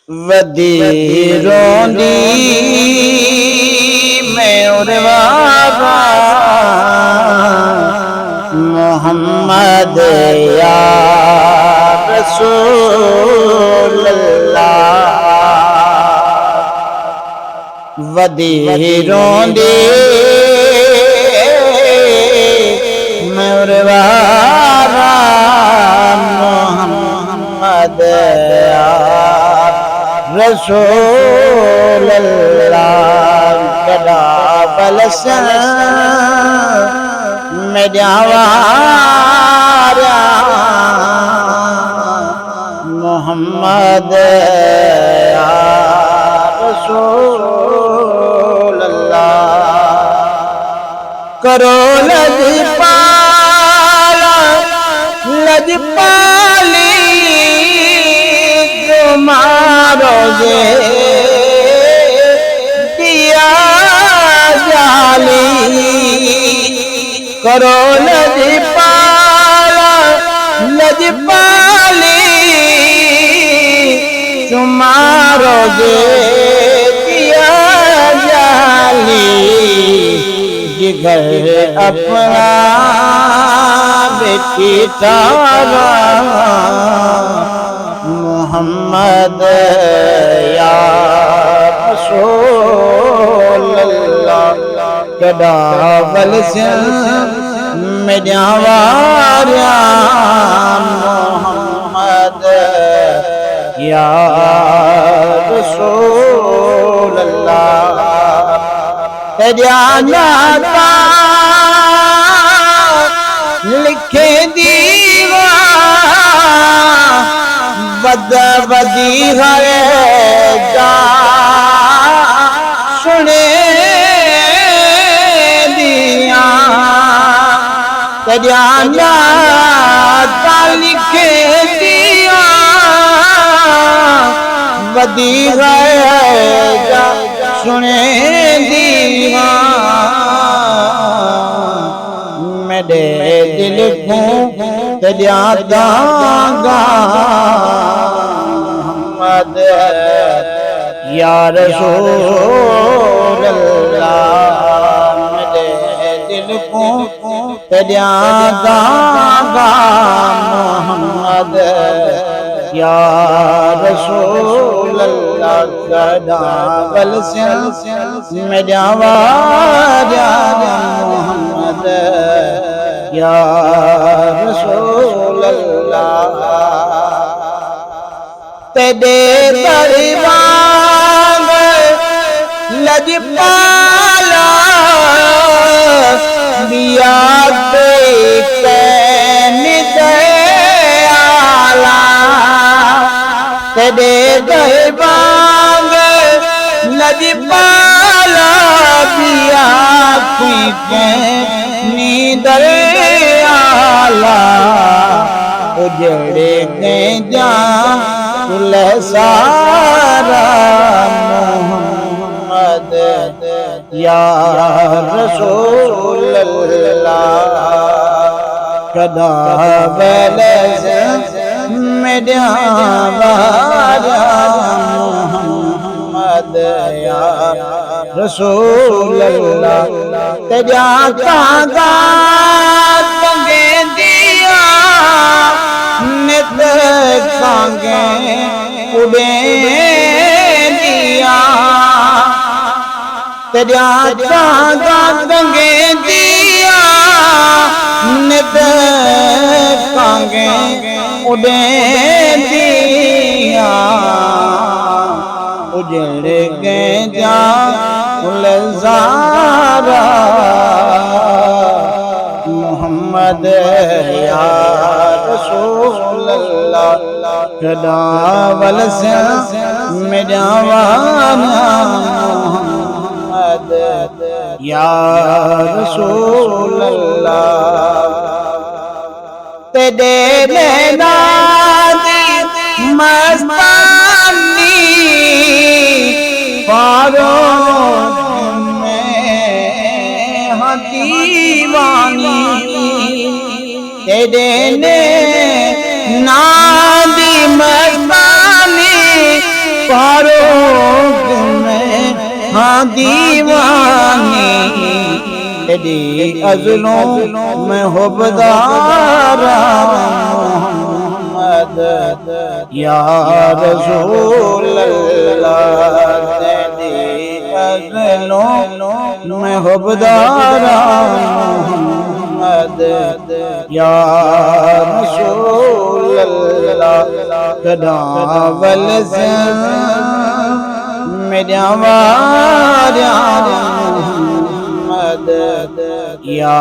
वदी रोंदी मैं उरवारा मोहम्मद या रसूल अल्लाह। वदी रोंदी मैं उरवारा मोहम्मद या रसूल अल्लाह। कदा बलसन में जावारा मोहम्मद या रसूल अल्लाह। करो लजपाली मारोगे दिया जाली। करो लजपाली तुम्हारोगे दिया जाली। जिगर अपना बेटी तारा मोहम्मद या रसूल अल्लाह। कदा बलसन में जावारा मोहम्मद या रसूल अल्लाह। तेरा नाता लिखे दीवार बदी है जा सुने दिया। तेरा नाता लिखे दिया बदी है जा सुने दिया। मेरे दिल को तेरा दागा मोहम्मद या रसूल अल्लाह। मेरे दिल को तेरा दागा मोहम्मद या रसूल अल्लाह। कदा बलसन में जावारा मोहम्मद या रसूल अल्लाह। तेरे दरबार लजपाला बिया आला। तेरे दरबार लजपाला बिया नीदर आला। उजड़े गए जा सारा मोहम्मद या रसूल अल्लाह। कदा बलसन में जावारा मोहम्मद या रसूल अल्लाह। तेरा कागा तंगे दिया नित कांगे उड़े दिया। तेरा कागा तंगे दिया नित कांगे उड़े दिया। उजड़ गए जा गुलजारा मोहम्मद या रसूल अल्लाह। कदा बलसन में जावारा मोहम्मद या रसूल अल्लाह। तेरे नैना दी मस्तानी पारों में दीवानी। तेरे ने नादी मस्तानी दीवानी तेरी अज़लों में हुब्बारा मोहम्मद या रसूल अल्लाह तेरी अज़लों में हुब्बारा मोहम्मद या रसूल अल्लाह कदावल से मेरा वारा मोहम्मद या